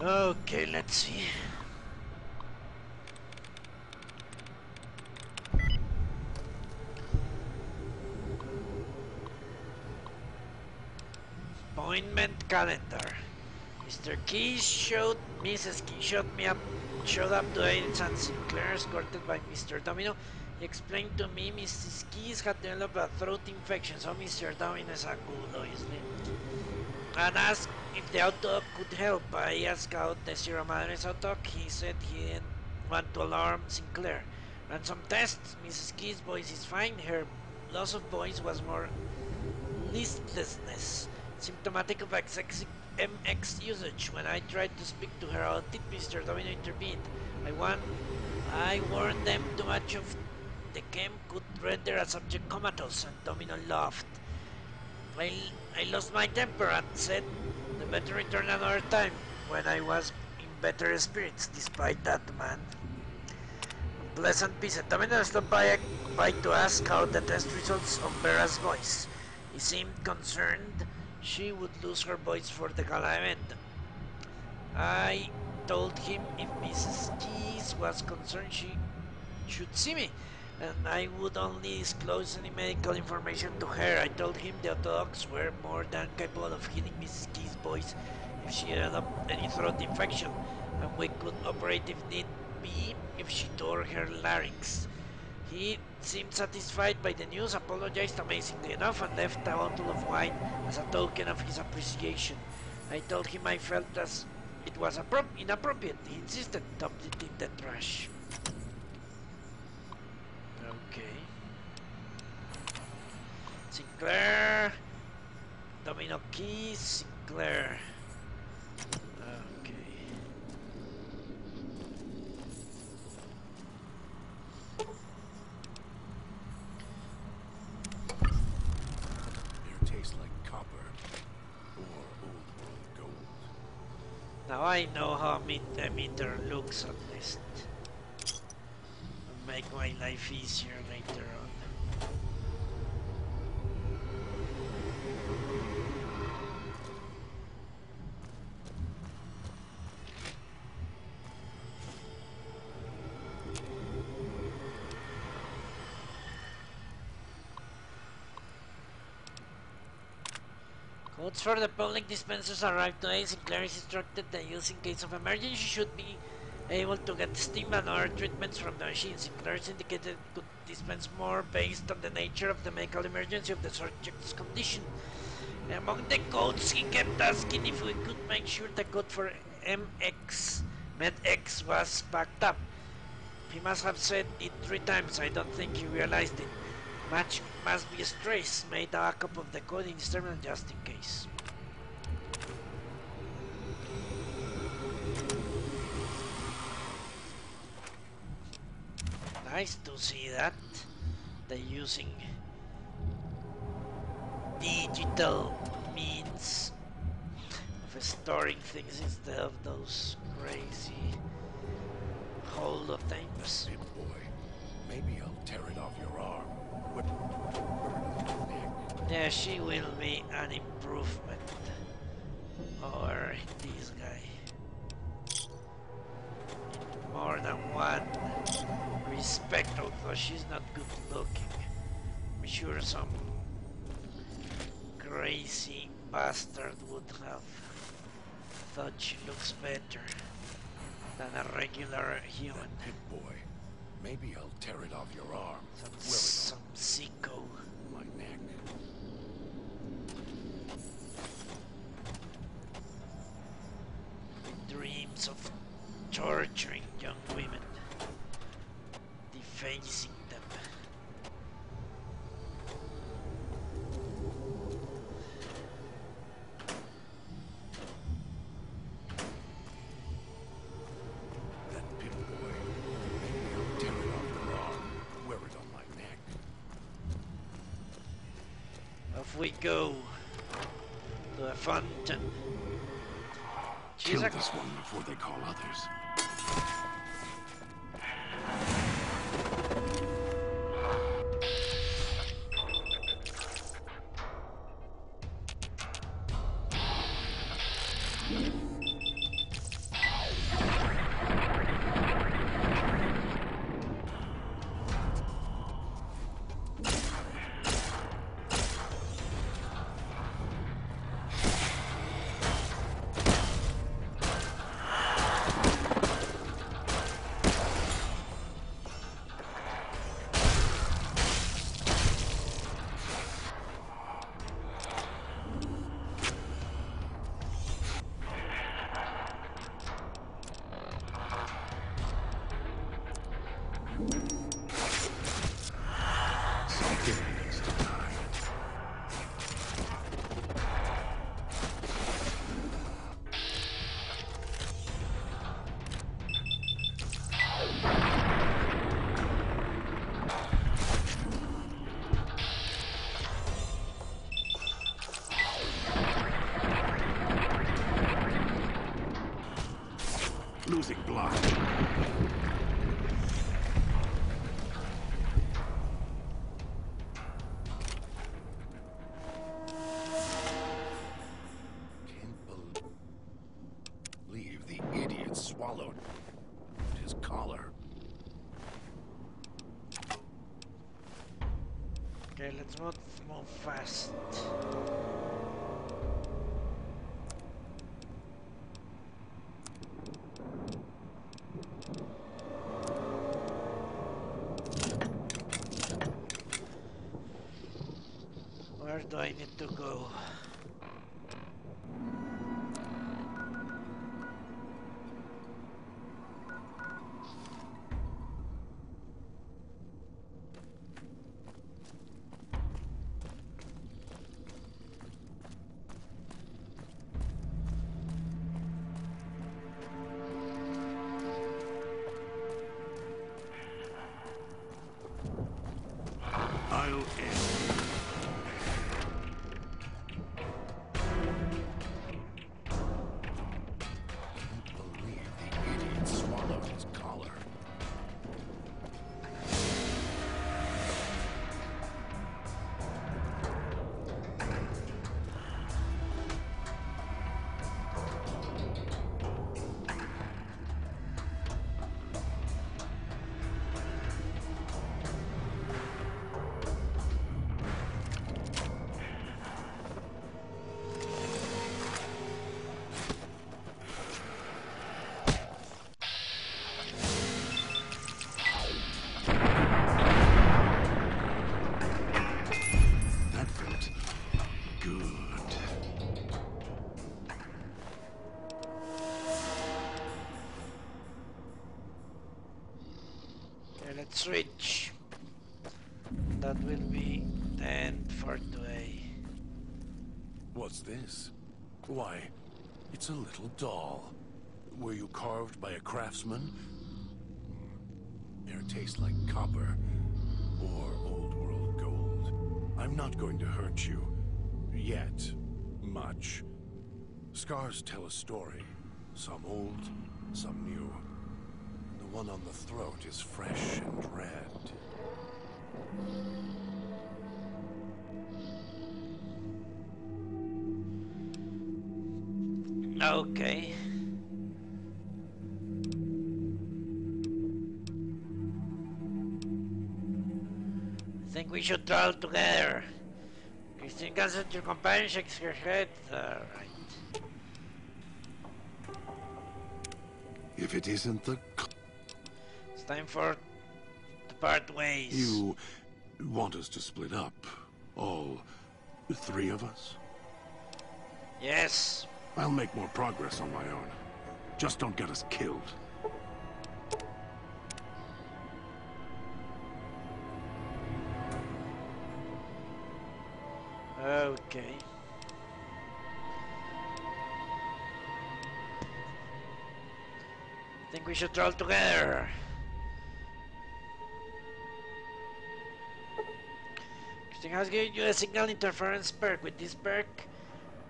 Okay, let's see. Appointment calendar. Mrs. Key showed up today in St. Sinclair, escorted by Mr. Domino. He explained to me Mrs. Keys had developed a throat infection, so Mr. Domino is a good, obviously, and asked if the auto could help. I asked out the Sierra Madre's auto. He said he didn't want to alarm Sinclair. Ran some tests. Mrs. Key's voice is fine. Her loss of voice was more listlessness, symptomatic of excessive MX usage. When I tried to speak to her about it, Mr. Domino intervened. I warned them too much of the chem could render a subject comatose, and Domino laughed. I lost my temper and said the better return another time when I was in better spirits. Despite that, man, unpleasant visit. Domino stopped by to ask how the test results of Vera's voice. He seemed concerned she would lose her voice for the gala event. I told him if Mrs. Keys was concerned she should see me, and I would only disclose any medical information to her. I told him the dogs were more than capable of healing Mrs. Key's voice if she developed any throat infection, and we could operate if need be if she tore her larynx. He seemed satisfied by the news, apologized amazingly enough, and left a bottle of wine as a token of his appreciation. I told him I felt as it was inappropriate. He insisted, dumped it in the trash. Okay. Sinclair. Domino Keys. Sinclair. Okay. Beer tastes like copper or old world gold. Now I know how the meter looks at least. Make my life easier later on. Codes for the public dispensers arrived today. Sinclair is instructed that use in case of emergency should be able to get steam and other treatments from the machine. Sinclair indicated it could dispense more based on the nature of the medical emergency of the subject's condition. Among the codes, he kept asking if we could make sure the code for MedX was backed up. He must have said it 3 times. I don't think he realized it. Match must be stress. Made a backup of the code in his terminal just in case. Nice to see that they're using digital means of storing things instead of those crazy holotapes. Hey boy, maybe I'll tear it off your arm. Yeah, she will be an improvement over this guy. More than one respect, although she's not good looking. I'm sure some crazy bastard would have thought she looks better than a regular human. Pit boy, maybe I'll tear it off your arm. Some sicko. My neck. Dreams of torturing young women, defacing them. That pit boy, maybe I'll tear it off your arm, wear it on my neck. Off we go to a fountain. Kill this one before they call others. Something needs to die. Losing blood. Can't believe the idiot swallowed his collar. Okay, let's move fast. Where do I need to go? I'll end. Can't believe the idiot swallowed his collar. That felt good. Okay, let's switch. That will be the end for today. What's this? Why, it's a little doll. Were you carved by a craftsman? Air tastes like copper or old world gold. I'm not going to hurt you. Yet. Much. Scars tell a story. Some old, some new. The one on the throat is fresh and red. Okay. I think we should travel together. Christine cancels your companion, shakes her head. Right. If it isn't the... It's time for to part ways. You want us to split up? All three of us? Yes. I'll make more progress on my own. Just don't get us killed. Okay. I think we should travel together. Christine has given you a signal interference perk. With this perk,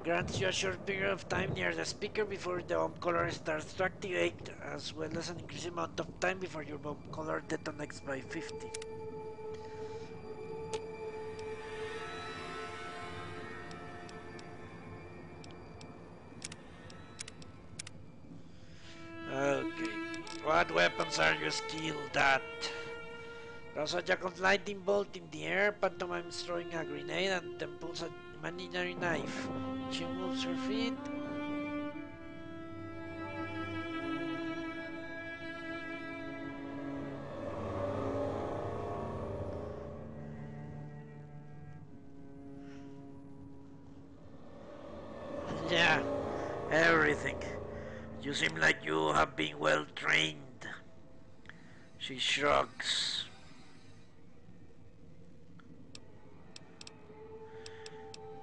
grants you a short period of time near the speaker before the bomb collar starts to activate, as well as an increased amount of time before your bomb collar detonates by 50. Okay. What weapons are you skilled at? There's a jack of lightning bolt in the air, pantomime's throwing a grenade, and temples an imaginary knife. She moves her feet. Yeah, everything. You seem like you have been well trained. She shrugs.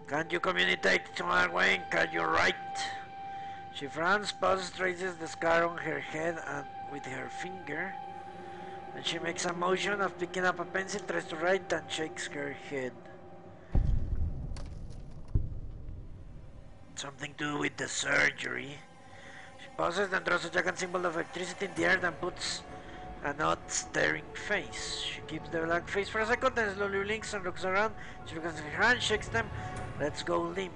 Can't you communicate some other way? Can you write? She frowns, pauses, traces the scar on her head and with her finger. Then she makes a motion of picking up a pencil, tries to write, and shakes her head. Something to do with the surgery. She pauses, then draws a giant symbol of electricity in the air, then puts an odd staring face. She keeps the blank face for a second, then slowly blinks and looks around. She looks at her hands, shakes them. Let's go limp.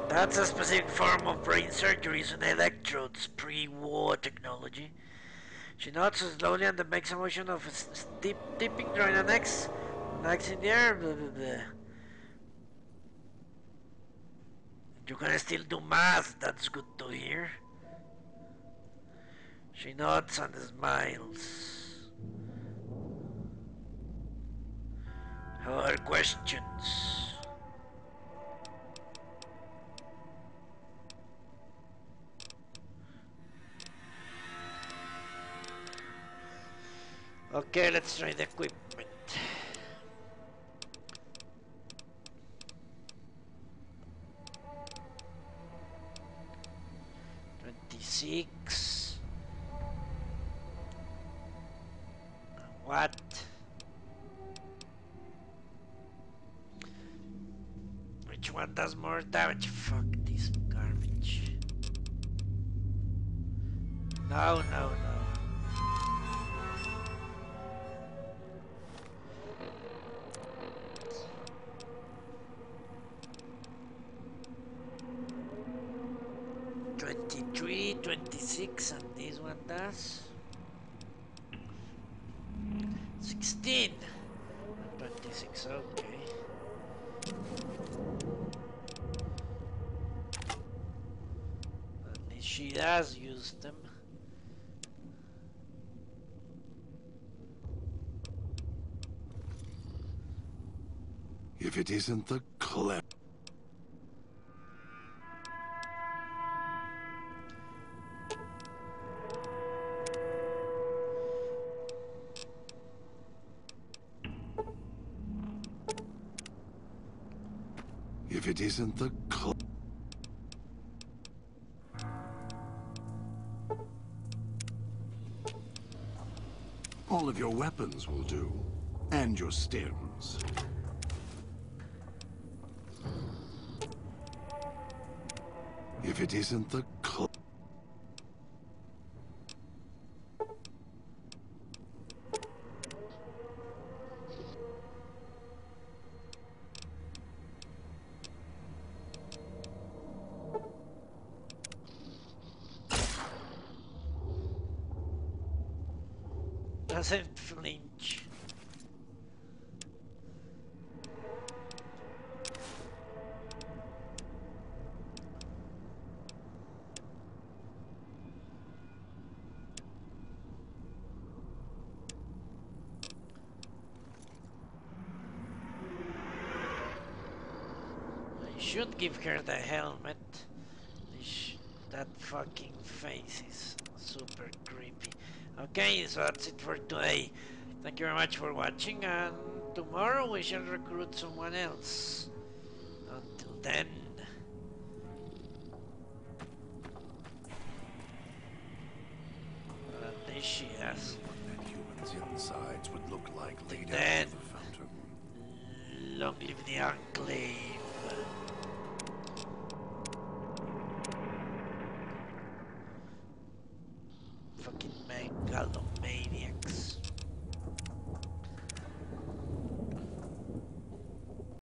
That's a specific form of brain surgery using electrodes, pre-war technology. She nods slowly and then makes a motion of tipping, drawing an X. An X in the air. Blah, blah, blah. You can still do math, that's good to hear. She nods and smiles. Other questions? Okay, let's try the equipment. $26. What? Which one does more damage? Fuck this garbage. No, no, no. $23, $26, and this one does 16 and 26. Okay. At least she does use them. If it isn't the clever... If it isn't the all of your weapons will do. And your stems. If it isn't the Doesn't flinch. I should give her the helmet. That fucking face is super creepy. Okay, so that's it for today. Thank you very much for watching, and tomorrow we shall recruit someone else. Until then. At least she has. that humans' insides would look like laid Then, out of the fountain. long live the Enclave. Fucking megalomaniacs.